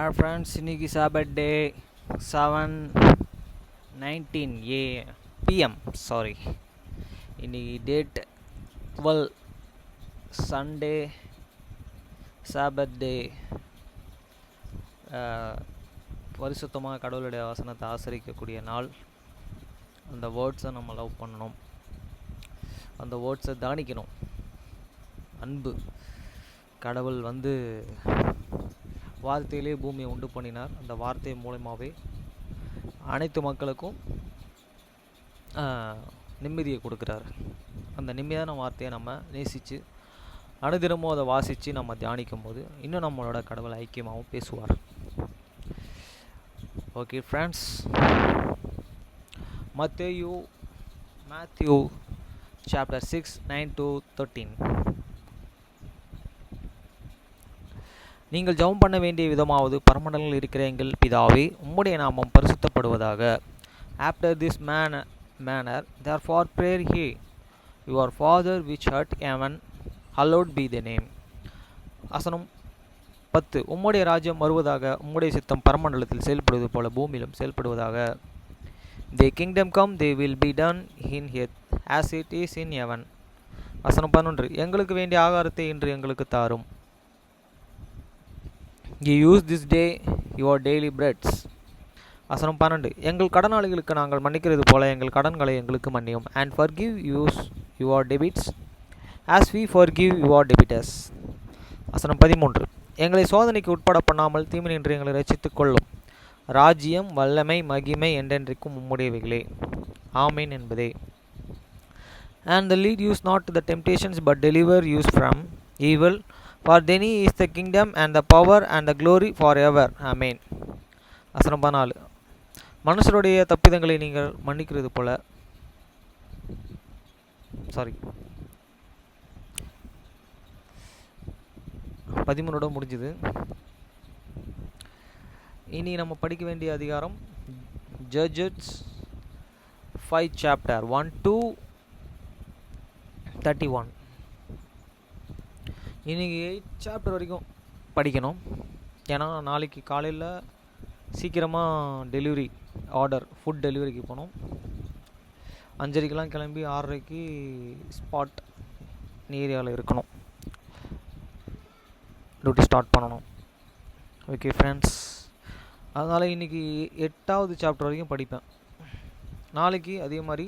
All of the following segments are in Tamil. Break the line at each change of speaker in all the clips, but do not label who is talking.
Our friends, இன்னைக்கு சாபர்டே 7:19 PM. சாரி, இன்னைக்கு டேட் 12 சண்டே சாபர்டே. பரிசுத்தமாக கடவுளுடைய வசனத்தை ஆசரிக்கக்கூடிய நாள். அந்த வேர்ட்ஸை நம்ம லவ் பண்ணணும், அந்த வேர்ட்ஸை தானிக்கணும். அன்பு. கடவுள் வார்த்தையிலே பூமியை உண்டு பண்ணினார். அந்த வார்த்தை மூலமாகவே அனைத்து மக்களுக்கும் நிம்மதியை கொடுக்குறார். அந்த நிம்மதியான வார்த்தையை நம்ம நேசித்து அனுதினமும் அதை வாசித்து நம்ம தியானிக்கும் போது இன்னும் நம்மளோட கடவுள் ஐக்கியமாகவும் பேசுவார். Okay friends, Matthew chapter 6:9-13. நீங்கள் ஜெபம் பண்ண வேண்டிய விதமாவது, பரமண்டலங்களில் இருக்கிற எங்கள் பிதாவே, உம்முடைய நாமம் பரிசுத்தப்படுவதாக. After this manner therefore pray ye, your Father which art in heaven, hallowed be thy name. வசனம் 10. உம்முடைய ராஜ்யம் வருவதாக, உம்முடைய சித்தம் பரமண்டலத்தில் செயல்படுவது போல பூமியிலும் செயல்படுவதாக. Thy kingdom come, they will be done in earth as it is in heaven. வசனம் 11. எங்களுக்கு வேண்டிய ஆகாரத்தை இன்று எங்களுக்கு தாரும். You use this day your daily breads. வசனம் 12. எங்கள் கடனாளிகளுக்கு நாங்கள் மன்னிக்கிறது போல எங்கள் கடன்களை எங்களுக்கு மன்னியும். And forgive your debits as we forgive your debtors. வசனம் 13. எங்களை சோதனைக்கு உட்பட பண்ணாமல் தீமை நின்று எங்களை ரட்சித்துக் கொள்ளும். ராஜ்யம், வல்லமை, மகிமை என்றென்றைக்கும் உம்முடையவைகளே. ஆமேன் என்பதே. And lead us not to the temptations, but deliver us from evil. For thine is the kingdom and the power and the glory forever. Amen. வசனம் 14. மனுஷருடைய தப்பிதங்களை நீங்கள் மன்னிக்கிறது போல 13 முடிஞ்சுது. இனி நம்ம படிக்க வேண்டிய அதிகாரம் ஜட்ஜஸ் 5 chapter 1-31. இன்றைக்கி 8 chapter வரைக்கும் படிக்கணும். ஏன்னா நாளைக்கு காலையில் சீக்கிரமாக டெலிவரி ஆர்டர், ஃபுட் டெலிவரிக்கு போகணும். 5:30 கிளம்பி 6:30 ஸ்பாட் ஏரியாவில் இருக்கணும். டியூட்டி ஸ்டார்ட் பண்ணணும். ஓகே ஃப்ரெண்ட்ஸ், அதனால் இன்றைக்கி 8வது chapter வரைக்கும் படிப்பேன். நாளைக்கு அதே மாதிரி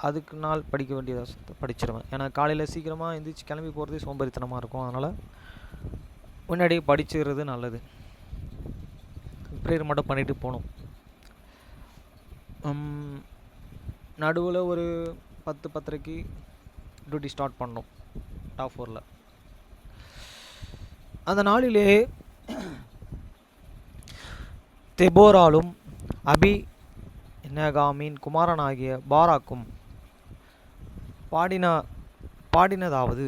அதுக்கு நாள் படிக்க வேண்டியதை படிச்சிருவேன். ஏன்னா காலையில் சீக்கிரமாக எந்திரிச்சு கிளம்பி போகிறதே சோம்பேறித்தனமாக இருக்கும். அதனால் முன்னாடியே படிச்சுக்கிறது நல்லது. ப்ரேயர் மட்டும் பண்ணிவிட்டு போகணும். நடுவில் ஒரு 10-10:30 டியூட்டி ஸ்டார்ட் பண்ணணும் டாப் 4. அந்த நாளிலே தெபோராலும் அபிநகாமின் குமாரனாகிய பாராக்கும் பாடினதாவது.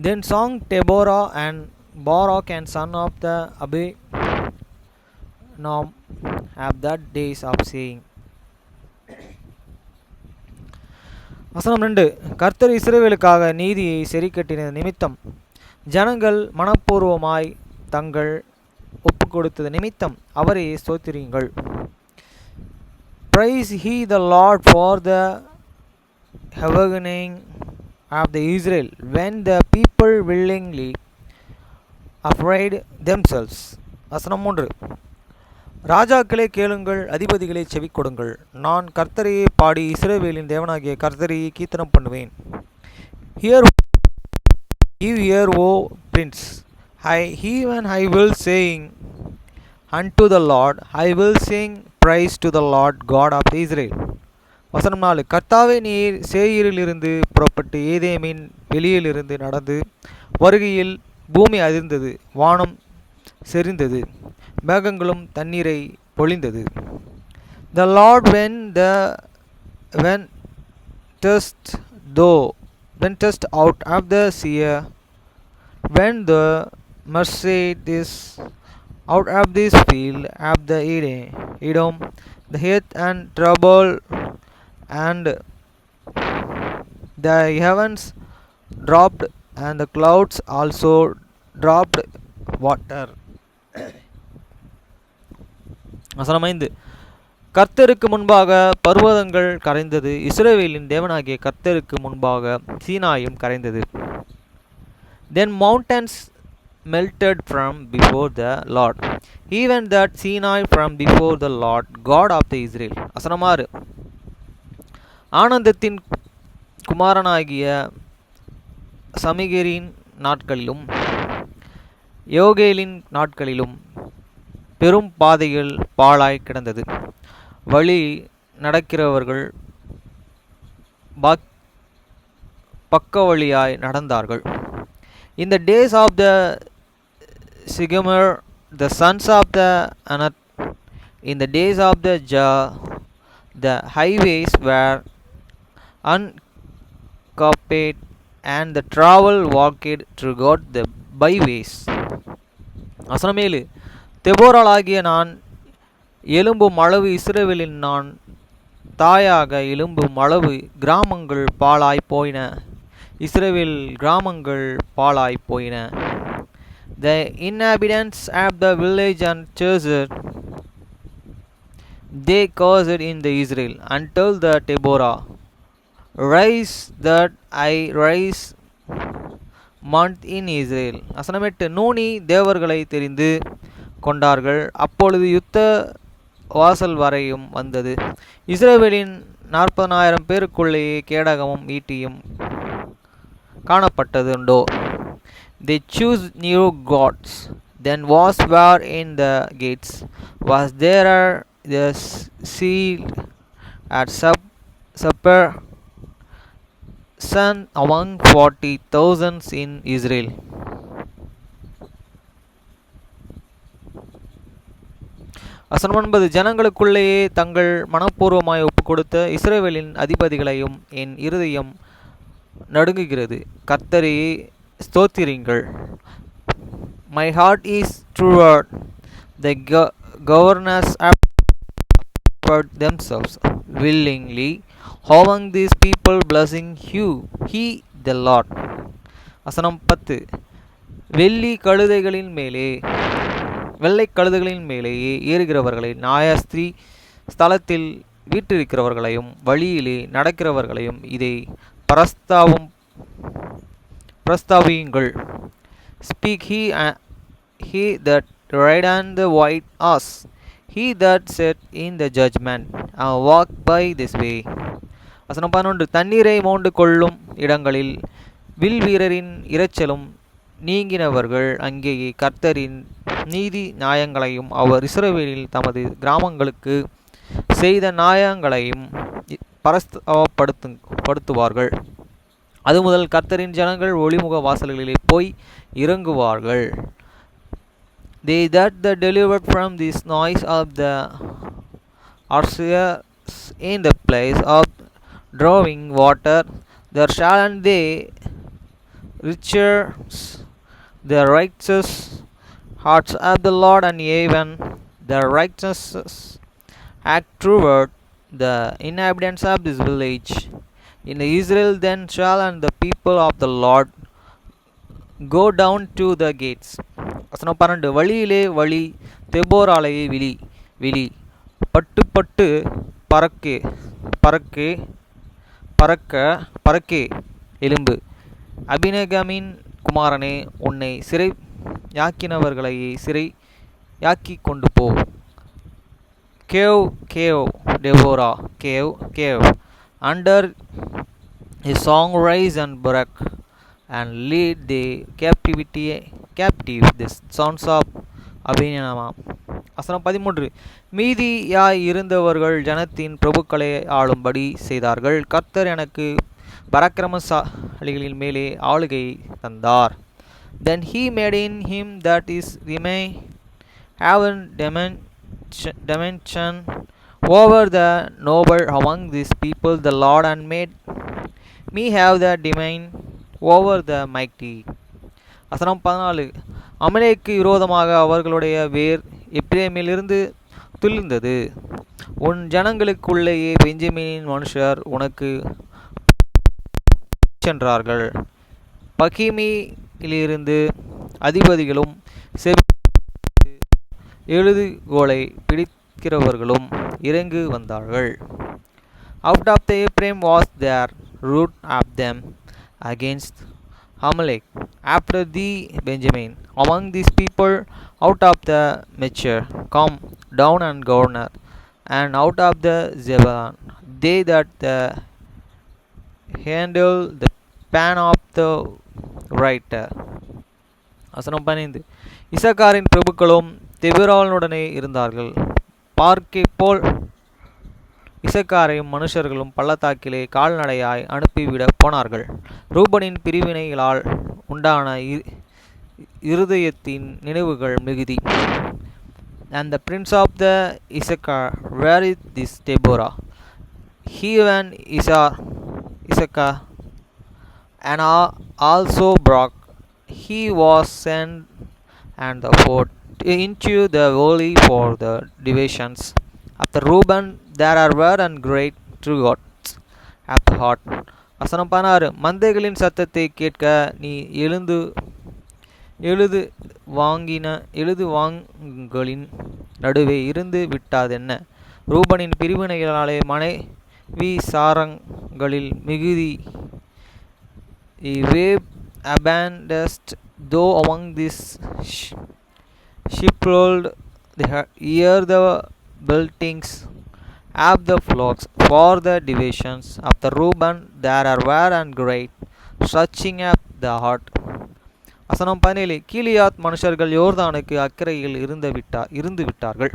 Then song Deborah and Barak and son of the Abinom have that days of saying. வசனம் 2. கர்த்தர் இஸ்ரவேலுக்காக நீதியை செறிக்கட்டின நிமித்தம், ஜனங்கள் மனப்பூர்வமாய் தங்கள் ஒப்பு கொடுத்தது நிமித்தம் அவரை ஸ்தோத்திரியுங்கள். Praise he the Lord for the awakening of the Israel, when the people willingly afraid themselves. வசனம் 3. ராஜாக்களே கேளுங்கள், அதிபதிகளே செவி கொடுங்கள். நான் கர்த்தரையே பாடி இஸ்ரவேலின் தேவனாகிய கர்த்தரையே கீர்த்தனம் பண்ணுவேன். Hear, O prince, even I will sing unto the Lord, I will sing praise to the Lord God of Israel. வசனம் 4. கர்த்தாவே, நீர் சேயீரிலிருந்து புறப்பட்டு ஏதேமின் வெளியிலிருந்து நடந்து வருகையில் பூமி அதிர்ந்தது, வானம் செறிந்தது, மேகங்களும் தண்ணீரை பொழிந்தது. The Lord wentest out of the sea, when the Mercedes out of this field of the Edom, the earth and trouble, and the heavens dropped and the clouds also dropped water. வசனம் 5. கர்த்தருக்கு முன்பாக பர்வதங்கள் கரைந்தது, இஸ்ரவேலின் தேவனாகிய கர்த்தருக்கு முன்பாக சீனாயும் கரைந்தது. Then mountains melted from before the Lord, even that Sinai from before the Lord God of the Israel. வசனம் 6. ஆனந்தத்தின் குமாரனாகிய சமிகரின் நாட்களிலும் யோகேலின் நாட்களிலும் பெரும் பாதைகள் பாழாய் கிடந்தது, வழி நடக்கிறவர்கள் பக்க வழியாய் நடந்தார்கள். In the days of the Sigamar, the sons of the Anath, in the days of the Jah, the highways were uncarpeted, and the travel walked throughout the byways. வசனம் 7. தெபோராளாகிய நான் எலும்பும் அளவு, இஸ்ரவேலின் நான் தாயாக எலும்பும் அளவு, கிராமங்கள் பாழாய் போயின, இஸ்ரவேல் கிராமங்கள் பாழாய் போயின. The inhabitants of the village and churches, they caused in the Israel until the Deborah rise that I rise month in Israel. வசனம் 8. நூனி தேவர்களை தெரிந்து கொண்டார்கள், அப்பொழுது யுத்த வாசல் வரையும் வந்தது, இஸ்ரவேலின் 40,000 பேருக்குள்ளேயே கேடகமும் ஈட்டியும் காணப்பட்டதுண்டோ. They choose new gods, then was war in the gates, was there the seal at supper son among 40,000 in Israel. வசனம் 9. ஜனங்களுக்குள்ளேயே தங்கள் மனப்பூர்வமாய் ஒப்பு கொடுத்த இஸ்ரவேலின் அதிபதிகளையும் என் இருதயம் நடுங்குகிறது, கர்த்தரையே ஸ்தோத்திரியுங்கள். My heart is toward the governors offered themselves willingly among these people, blessing you, he the Lord. வசனம் 10. வெள்ளை கழுதைகளின் மேலேயே ஏறுகிறவர்களை, நியாயஸ்திரி ஸ்தலத்தில் வீற்றிருக்கிறவர்களையும் வழியிலே நடக்கிறவர்களையும் இதை பிரஸ்தாவியுங்கள். Speak he that ride on the white horse, he that sat in the judgment, and walk by this way. வசனம் 11. தண்ணீரை மோண்டு கொள்ளும் இடங்களில் வில் வீரரின் இரைச்சலும் நீங்கினவர்கள் அங்கேயே கர்த்தரின் நீதி நியாயங்களையும் அவர் இஸ்ரவேலில் தமது கிராமங்களுக்கு செய்த நியாயங்களையும் பிரஸ்தாவப்படுத்துவார்கள். அது முதல் கர்த்தரின் ஜனங்கள் ஒளிமுக வாசல்களிலே போய் இறங்குவார்கள். They that the delivered from this noise of the archers in the place of drawing water, there shall they riches the righteous hearts of the Lord, and even the righteous act toward the inhabitants of this village. In Israel then shall and the people of the Lord go down to the gates. வசனம் 12. வழியிலே வழி, தெபோராலையே விழி, பட்டு பறக்கே எலும்பு, அபினகமின் குமாரனே, உன்னை சிறை யாக்கினவர்களையே சிறை யாக்கி கொண்டு போ. கேவ் Deborah, கேவ் under a song rise and break, and lead the captive the sons of Abinadab. வசனம் 13. மீதியாய் இருந்தவர்கள் ஜனத்தின் பிரபுக்களை ஆளும்படி செய்தார்கள், கர்த்தர் எனக்கு பராக்கிரமசாலிகளின் மேலே ஆளுகை தந்தார். Then he made in him that is remain have dimension over the noble among these people, the Lord, and made me have the domain over the mighty. வசனம் 14. அமலேக்கு விரோதமாக அவர்களுடைய வேர் எப்ரேமிலிருந்து துளிர்ந்தது, உன் ஜனங்களுக்குள்ளேயே பெஞ்சமினின் மனுஷர் உனக்கு சென்றார்கள். பகிமிலிருந்து அதிபதிகளும் எழுதுகோலை பிடிக்கிறவர்களும் இறங்கு வந்தார்கள். Out of the Ephraim was their root of them against Amalek. After the Benjamin, among these people, out of the mature, come down and governor, and out of the Zebulun, they that handle the pen of the writer. வசனம் 15. இசக்காரின் பிரபுக்களும் தெபிரானுடனே இருந்தார்கள். பார்க்கை போல் இசக்காரையும் மனுஷர்களும் பள்ளத்தாக்கிலே கால்நடையாய் அனுப்பிவிட போனார்கள். ரூபனின் பிரிவினைகளால் உண்டான இருதயத்தின் நினைவுகள் மிகுதி. And the prince of the Issachar, where is this Deborah? He and Issachar, and also Barak, he was sent and the fort into the valley for the divisions. After Reuben, there were and great truths at the heart. வசனம் 16. மந்தைகளின் சத்தத்தை கேட்க நீ எழுது வாங்குகளின் நடுவே இருந்து விட்டாதென்ன? ரூபனின் பிரிவினைகளாலே மனைவி சாரங்களில் மிகுதி. Wave abandoned though among this sheepfold, hear the buildings of the flocks for the divisions of the Reuben, there were and great stretching up the heart. வசனம் 17. கீலியாத் மனுஷர்கள் யோர்தானுக்கு அக்கறையில் இருந்து விட்டார்கள்.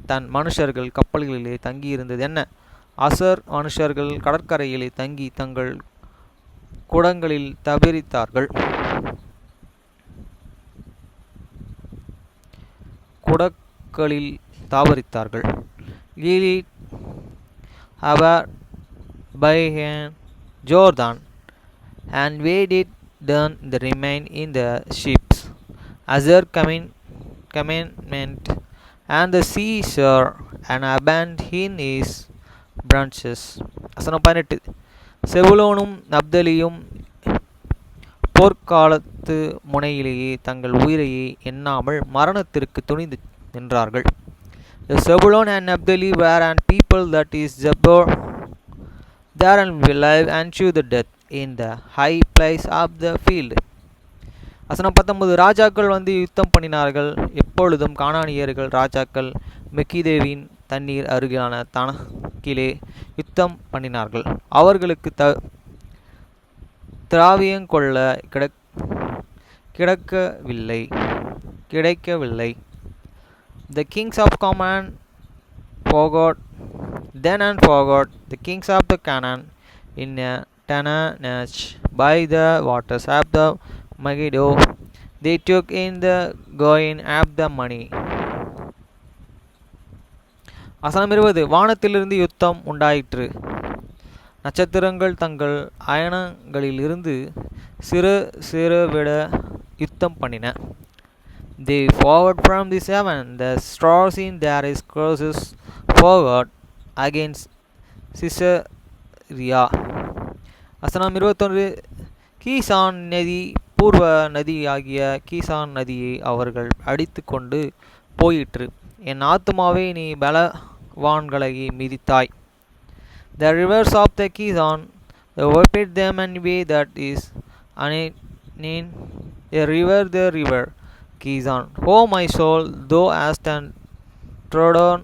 தன் மனுஷர்கள் கப்பல்களிலே தங்கியிருந்தது என்ன? அசர் மனுஷர்கள் கடற்கரையிலே தங்கி தங்கள் குடங்களில் தபரித்தார்கள். Gilead Habar by Jordan, and we did done the remain in the ships. Azar commandment, and the seashore, and abandoned in his branches. வசனம் 18. செபுலோனும் நப்தலியும் போர்க்காலத்து முனையிலேயே தங்கள் உயிரையே எண்ணாமல் மரணத்திற்கு துணிந்து நின்றார்கள். The Zebulun and Naphtali were an people that is Zebor, there and will live unto the death in the high place of the field. வசனம் 19. ராஜாக்கள் வந்து யுத்தம் பண்ணினார்கள். எப்பொழுதும் கானானியர்கள் ராஜாக்கள் மெக்கிதேவின் தண்ணீர் அருகிலான தனக்கிலே யுத்தம் பண்ணினார்கள். அவர்களுக்கு திராவியங்கொள்ள கிடைக்கவில்லை. The kings of Canaan forgot the kings of the Canaan in Tananach by the waters of the Megiddo. They took in the going of the money. வசனம் 20. வானத்திலிருந்து யுத்தம் உண்டாயிற்று. நட்சத்திரங்கள் தங்கள் அயனங்களிலிருந்து சிறுவிட யுத்தம் பண்ணின. They forward from the heaven, the stars in their courses forward against Sisera. வசனம் 21. கீசான் நதி பூர்வ நதியாகிய கீசான் நதியை அவர்கள் அடித்து கொண்டு போயிற்று. என் ஆத்துமாவே நீ பலவான்களை மிதித்தாய். The rivers of the Kizan, they overpaid them and way that is Anin, a river, the river Kizan. O my soul, thou hast trodden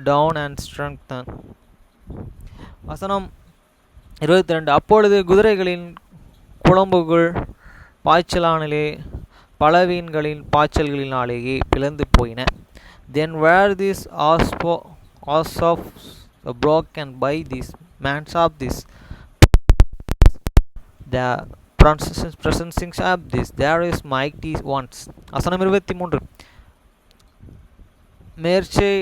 down and strengthened. வசனம் 22. அப்பொழுது குதிரைகளின் குளம்புகள் பாய்ச்சலானிலே பலவீன்களின் பாய்ச்சல்களினாலேயே பிளந்து போயின. Then were these of broken by these mans of this, the presence of this, there is mighty ones. வசனம் 23. மேர்ச்சை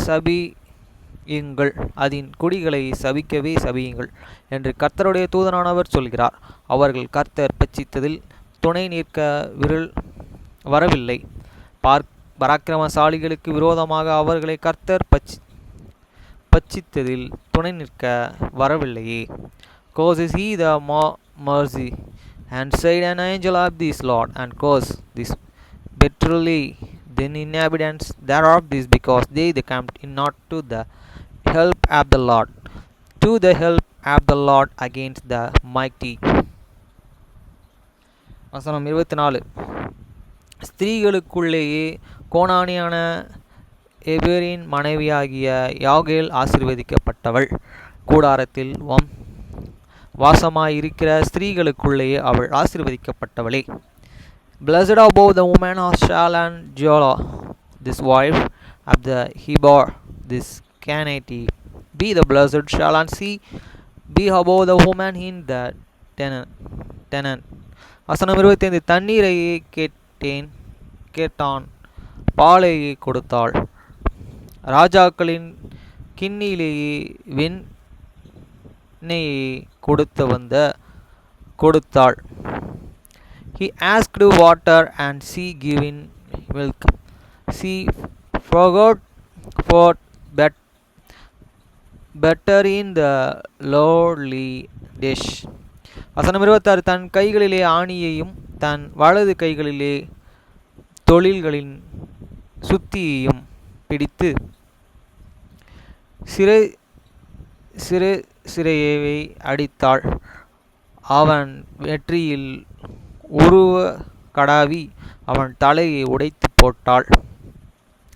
சபியுங்கள், அதன் குடிகளை சபிக்கவே சபியுங்கள் என்று கர்த்தருடைய தூதனானவர் சொல்கிறார். அவர்கள் கர்த்தர் பட்சித்ததில் துணை நிற்க வரவில்லை. பராக்கிரமசாலிகளுக்கு விரோதமாக அவர்களை கர்த்தர் பட்சித்ததில் துணை நிற்க வரவில்லையே. Causes he the mercy And said an angel of this Lord, and cursed this bitterly the inhabitants thereof, this because they come not to the help of the Lord, to the help of the Lord against the mighty. வசனம் 24. ஸ்திரீகளுக்குள்ளேயே கோனானியான எபேரின் மனைவியாகிய யாகேல் ஆசீர்வதிக்கப்பட்டவள், கூடாரத்தில் வாசமாயிருக்கிற ஸ்திரீகளுக்குள்ளேயே அவள் ஆசீர்வதிக்கப்பட்டவளே. Blessed above the woman of Shal and Jola, this wife of the Heber, this Canaanite, be the blessed shall and see, be above the woman in the tenant. வசனம் 25. தண்ணீரையே கேட்டான், பாலையே கொடுத்தாள், ராஜாக்களின் கிண்ணியிலேயே வெண்ணெயை கொடுத்தாள். He asked water, and she giving milk. She forgot for better in the lowly dish. வசனம் 26. தன் கைகளிலே ஆணியையும் தன் வலது கைகளிலே தொழில்களின் சுத்தியையும் பிடித்து சிறையை அடித்தாள். அவன் வெற்றியில் உருவ கடாவி அவன் தலையை உடைத்து போட்டாள்.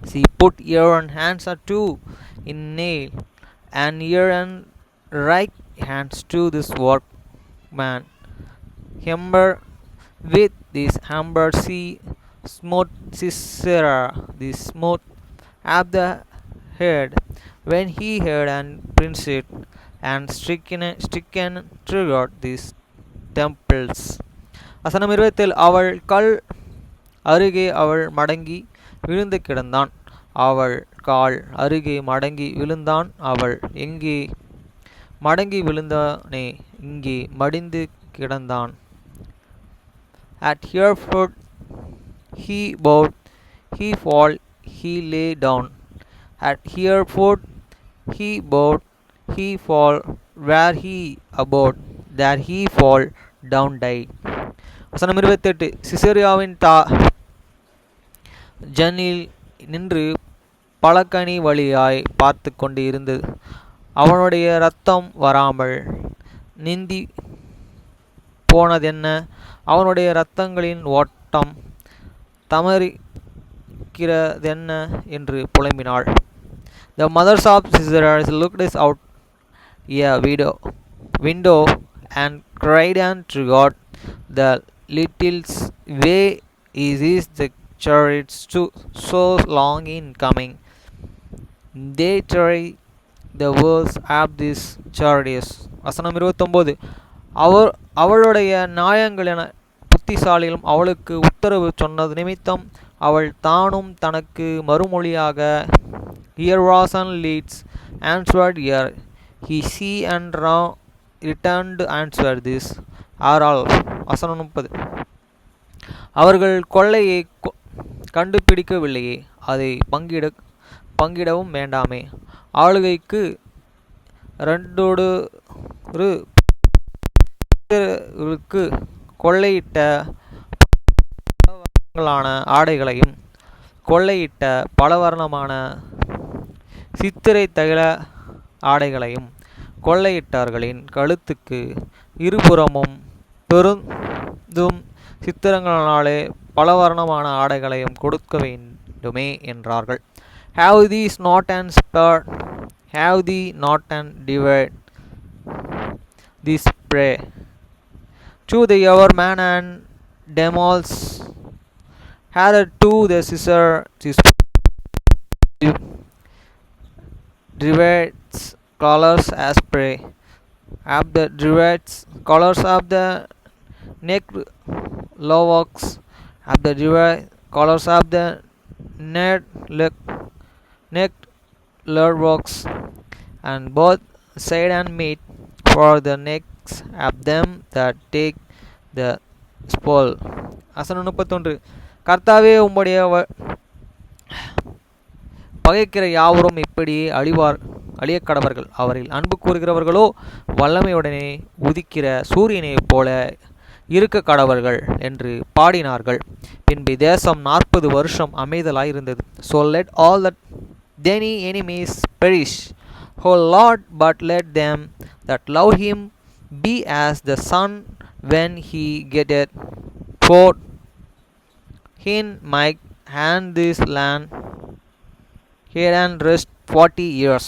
She put her hands to in nail, and her right hands to this workman. Hammer with this hammer she smote Sisera, this smote at the head, when he heard and printed and stricken triggered these temples. வசனம் 27. அவள் கல் அருகே அவள் மடங்கி விழுந்து கிடந்தான். அவள் கால் அருகே மடங்கி விழுந்தான். அவள் எங்கே மடங்கி விழுந்தானே, இங்கே மடிந்து கிடந்தான். At her foot he bowed, he fall, he lay down. At her foot he bowed, he fall, where he abode, there he fall down died. வசனம் 28. சிசேரியாவின் ஜன்னில் நின்று பலகனி வழியாய் பார்த்து கொண்டு இருந்தது. அவனுடைய இரத்தம் வராமல் நீந்தி போனதென்ன, அவனுடைய இரத்தங்களின் ஓட்டம் தமரிக்கிறதென்ன என்று புலம்பினாள். The mothers of Sisera looked out a window and cried unto God, the little's way is the chariots so long in coming, they try the words of this chariots. வசனம் 29. அவளுடைய நியாயங்களின புத்திசாலிகளும் அவளுக்கு உத்தரவு சொன்னது நிமித்தம் அவள் தானும் தனக்கு மறுமொழியாக here was and leads answered here, he see and returned answer this are all. வசனம் 30. அவர்கள் கொள்ளையை கண்டுபிடிக்கவில்லையே, அதை பங்கிடவும் வேண்டாமே. ஆளுகைக்கு இரண்டொரு கொள்ளையிட்ட ஆடைகளையும் கொள்ளையிட்ட பலவர்ணமான சித்திரை தைல ஆடைகளையும் கொள்ளையிட்டார்களின் கழுத்துக்கு இருபுறமும் பெருந்தும் சித்திரங்களாலே பலவர்ணமான ஆடைகளையும் கொடுக்க வேண்டுமே என்றார்கள். Have these not and spared, have thee not and divide this prey to the ever man and demals, had to the scissor divides colors as prey, of the divides colors of the neck lowworks, of the divide colors of the neck lowworks, and both side and meat for the necks of them that take the spoil. வசனம் 31. கர்த்தாவே, உம்முடைய பகைக்கிற யாவரும் இப்படியே அழியக்கடவர்கள். அவரில் அன்பு கூறுகிறவர்களோ வல்லமையுடனே உதிக்கிற சூரியனைப் போல இருக்க கடவர்கள் என்று பாடினார்கள். பின்பு தேசம் 40 வருஷம் அமைதலாயிருந்தது. So let all the thine enemies perish, O Lord, but let them that love him be as the sun when he getteth forth. In my hand this land here and rest 40 years.